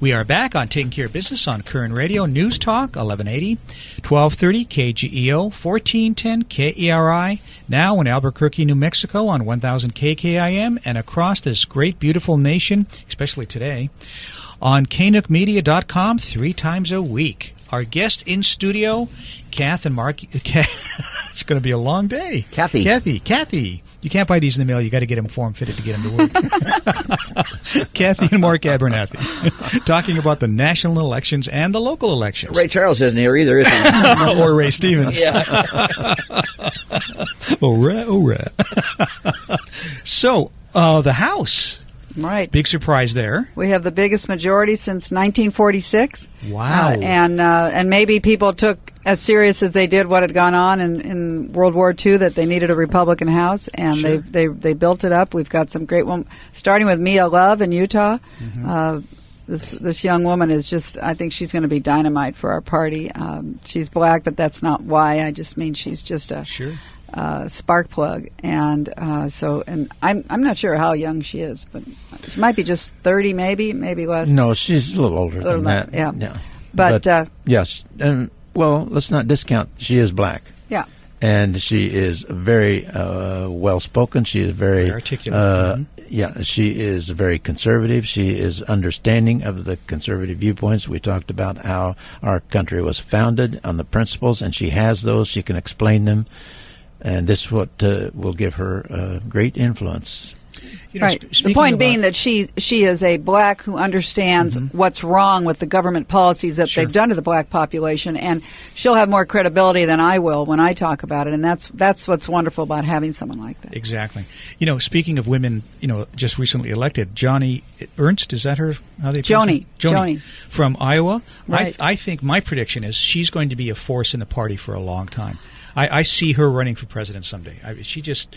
We are back on Taking Care of Business on Koerner Radio, News Talk, 1180, 1230 KGEO, 1410 KERI, now in Albuquerque, New Mexico on 1000 KKIM, and across this great, beautiful nation, especially today, on KNUCmedia.com 3 times a week. Our guest in studio, Kath and Mark. It's going to be a long day. Cathy. You can't buy these in the mail. You got to get them form-fitted to get them to work. Cathy and Mark Abernathy talking about the national elections and the local elections. Ray Charles isn't here either, is he? Or Ray Stevens. Yeah. Oh, So, the House. Right. Big surprise there. We have the biggest majority since 1946. Wow. And maybe people took as serious as they did what had gone on in World War II, that they needed a Republican House, and Sure. they built it up. We've got some great ones, starting with Mia Love in Utah. Mm-hmm. This young woman is just, I think she's going to be dynamite for our party. She's black, but that's not why. I just mean she's just a... Sure. Spark plug, and I'm not sure how young she is, but she might be just 30, maybe less. No, she's a little older than that. Yeah. But yes, and well, let's not discount. She is black. Yeah. And she is very well spoken. She is very articulate. Yeah, she is very conservative. She is understanding of the conservative viewpoints. We talked about how our country was founded on the principles, and she has those. She can explain them. And this is what will give her great influence. Right. The point being that she is a black who understands what's wrong with the government policies that they've done to the black population, and she'll have more credibility than I will when I talk about it. And that's what's wonderful about having someone like that. Exactly. Speaking of women, just recently elected, Joni Ernst, is that her? How they Joni from Iowa. Right. I think my prediction is she's going to be a force in the party for a long time. I see her running for president someday. She just,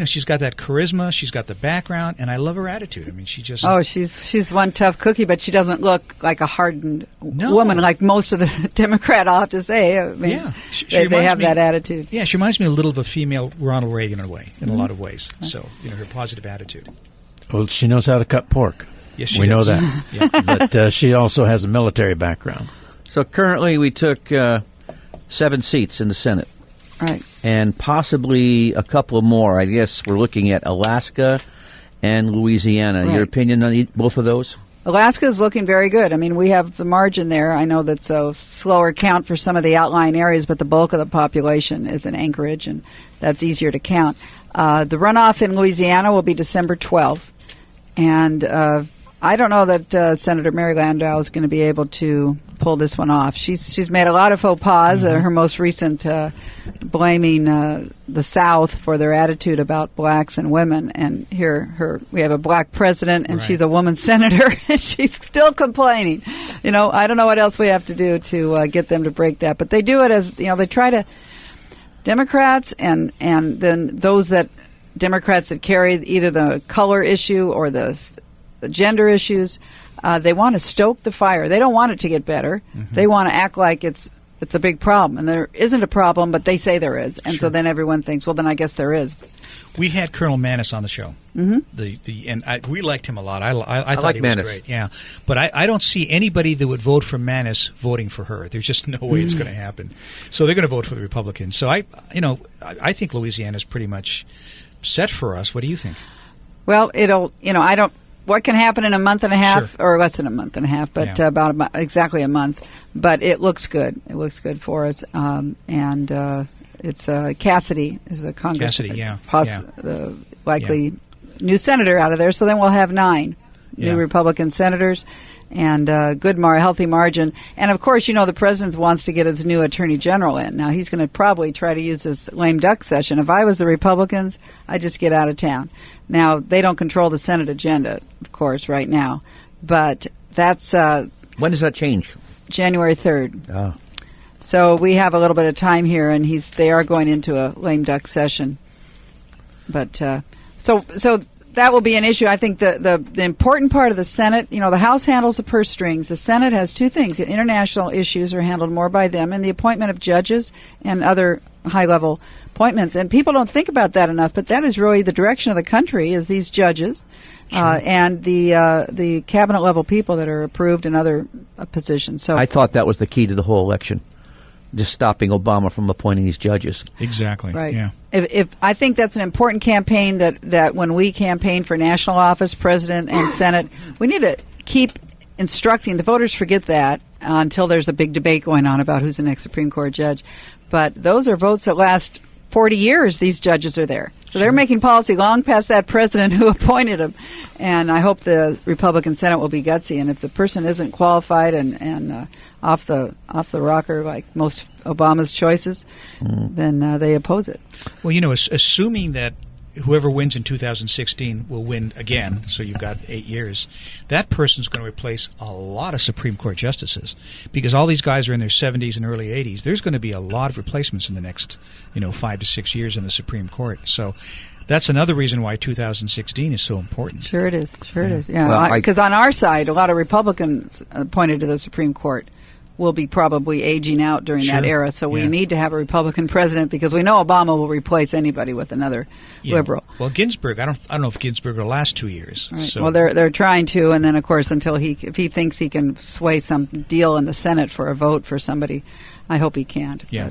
she's got that charisma, she's got the background, and I love her attitude. I mean, she just... Oh, she's one tough cookie, but she doesn't look like a hardened woman like most of the Democrat, I'll have to say. I mean, yeah. They have that attitude. Yeah, she reminds me a little of a female Ronald Reagan in a way, in a lot of ways. So, her positive attitude. Well, she knows how to cut pork. Yes, she We know does. that. Yeah. But she also has a military background. So currently we took 7 seats in the Senate. Right. And possibly a couple more. I guess we're looking at Alaska and Louisiana. Right. Your opinion on both of those? Alaska is looking very good. I mean, we have the margin there. I know that's a slower count for some of the outlying areas, but the bulk of the population is in Anchorage, and that's easier to count. The runoff in Louisiana will be December 12th. And I don't know that Senator Mary Landau is going to be able to pull this one off. She's made a lot of faux pas. Her most recent blaming the South for their attitude about blacks and women. And here we have a black president, and she's a woman senator, and she's still complaining. I don't know what else we have to do to get them to break that. But they do it as, they try to, Democrats and then those Democrats that carry either the color issue or the gender issues, they want to stoke the fire. They don't want it to get better. They want to act like it's a big problem, and there isn't a problem, but they say there is, and so then everyone thinks, well, then I guess there is. We had Colonel Maness on the show. We liked him a lot. I thought like he was Maness. great. Yeah, but I don't see anybody that would vote for Maness voting for her. There's just no way it's going to happen. So they're going to vote for the Republicans. So I think Louisiana is pretty much set for us. What do you think? Well, what can happen in a month and a half, or less than a month and a half, but exactly a month. But it looks good. It looks good for us. It's Cassidy is the Congress. Cassidy, the likely new senator out of there. So then we'll have 9 new Republican senators, and healthy margin. And of course, the president wants to get his new attorney general in. Now he's going to probably try to use this lame duck session. If I was the Republicans, I'd just get out of town. Now they don't control the Senate agenda, of course, right now, but that's when does that change? January 3rd. Oh. So we have a little bit of time here, and they are going into a lame duck session. But so that will be an issue. I think the important part of the Senate, the House handles the purse strings. The Senate has two things. International issues are handled more by them, and the appointment of judges and other high-level appointments. And people don't think about that enough, but that is really the direction of the country, is these judges. Sure. And the cabinet-level people that are approved in other positions. So I thought that was the key to the whole election, just stopping Obama from appointing these judges. Exactly. Right. Yeah. If I think that's an important campaign, that when we campaign for national office, president and Senate, we need to keep instructing. The voters forget that until there's a big debate going on about who's the next Supreme Court judge. But those are votes that last 40 years. These judges are there. So they're making policy long past that president who appointed them. And I hope the Republican Senate will be gutsy. And if the person isn't qualified and off the rocker like most Obama's choices, then they oppose it. Well, assuming that whoever wins in 2016 will win again, so you've got 8 years, that person's going to replace a lot of Supreme Court justices, because all these guys are in their 70s and early 80s. There's going to be a lot of replacements in the next 5 to 6 years in the Supreme Court. So that's another reason why 2016 is so important. Sure it is. Yeah, because on our side, a lot of Republicans appointed to the Supreme Court will be probably aging out during that era. So we need to have a Republican president, because we know Obama will replace anybody with another liberal. Well, Ginsburg, I don't know if Ginsburg will last 2 years. Right. So. Well, they're trying to, and then of course if he thinks he can sway some deal in the Senate for a vote for somebody, I hope he can't. Yeah.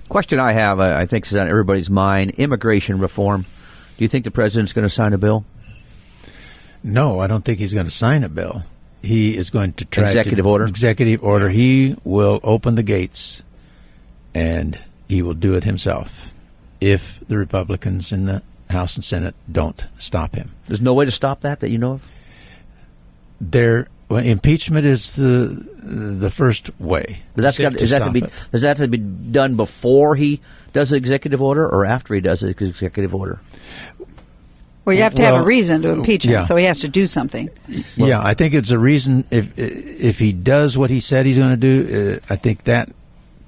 Question I have, I think, is on everybody's mind: immigration reform. Do you think the president's going to sign a bill? No, I don't think he's going to sign a bill. He is going to try executive order. He will open the gates, and he will do it himself if the Republicans in the House and Senate don't stop him. There's no way to stop that you know of? Impeachment is the first way. Does that have to be done before he does an executive order, or after he does an executive order? Well, you have to have a reason to impeach him, so he has to do something. Yeah, I think it's a reason. If he does what he said he's going to do, I think that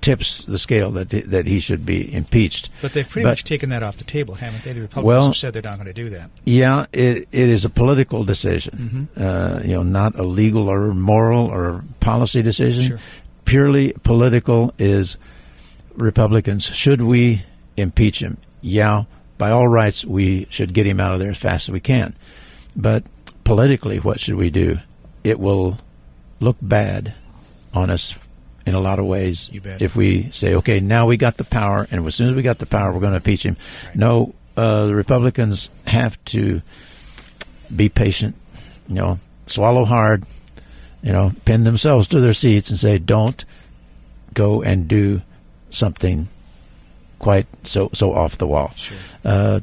tips the scale that he should be impeached. But they've pretty much taken that off the table, haven't they? The Republicans have said they're not going to do that. Yeah, it is a political decision, not a legal or moral or policy decision. Sure. Purely political is Republicans. Should we impeach him? Yeah. By all rights, we should get him out of there as fast as we can. But politically, what should we do? It will look bad on us in a lot of ways if we say, okay, now we got the power, and as soon as we got the power, we're going to impeach him. Right. No, the Republicans have to be patient, swallow hard, pin themselves to their seats and say, don't go and do something quite so off the wall. Sure.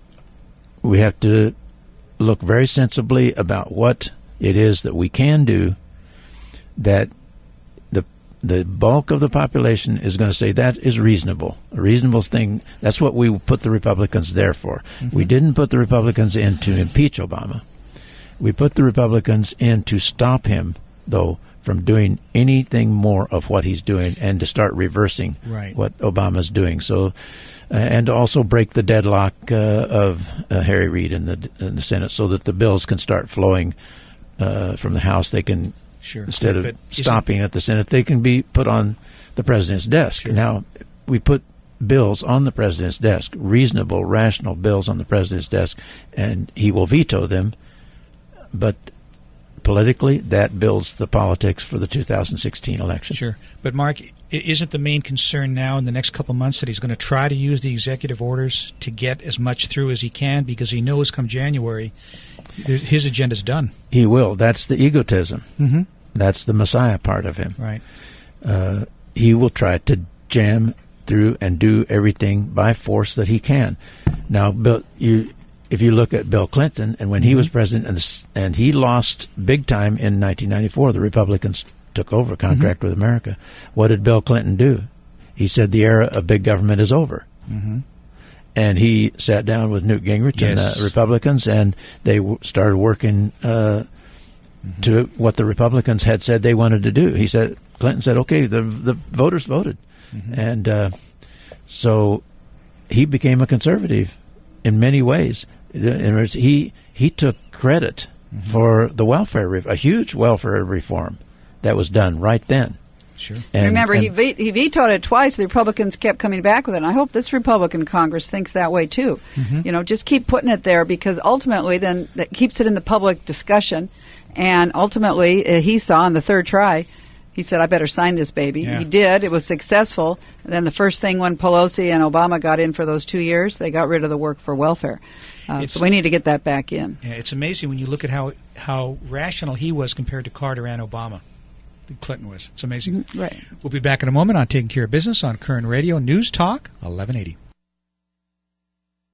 We have to look very sensibly about what it is that we can do, that the bulk of the population is going to say that is reasonable. A reasonable thing. That's what we put the Republicans there for. Mm-hmm. We didn't put the Republicans in to impeach Obama. We put the Republicans in to stop him, though, from doing anything more of what he's doing, and to start reversing what Obama's doing. So, and to also break the deadlock of Harry Reid in the Senate, so that the bills can start flowing from the House. They can, instead of stopping at the Senate, they can be put on the president's desk. Sure. Now, we put bills on the president's desk, reasonable, rational bills on the president's desk, and he will veto them. But politically, that builds the politics for the 2016 election. Sure. But, Mark, isn't the main concern now in the next couple of months that he's going to try to use the executive orders to get as much through as he can, because he knows come January his agenda's done? He will. That's the egotism. Mm-hmm. That's the Messiah part of him. Right. He will try to jam through and do everything by force that he can. Now, Bill, if you look at Bill Clinton, and when he was president, and he lost big time in 1994, the Republicans took over contract with America. What did Bill Clinton do? He said the era of big government is over. Mm-hmm. And he sat down with Newt Gingrich and the Republicans, and they started working to what the Republicans had said they wanted to do. Clinton said, okay, the voters voted. Mm-hmm. And so he became a conservative in many ways. In other words, he took credit for the a huge welfare reform that was done right then. Sure. And remember, he vetoed it twice. The Republicans kept coming back with it. And I hope this Republican Congress thinks that way, too. Just keep putting it there, because ultimately then that keeps it in the public discussion. And ultimately, he saw on the third try, he said, I better sign this baby. Yeah. He did. It was successful. And then the first thing when Pelosi and Obama got in for those 2 years, they got rid of the work for welfare. So we need to get that back in. Yeah, it's amazing when you look at how rational he was compared to Carter and Obama. Clinton was. It's amazing. Right. We'll be back in a moment on Taking Care of Business on Koerner Radio News Talk 1180.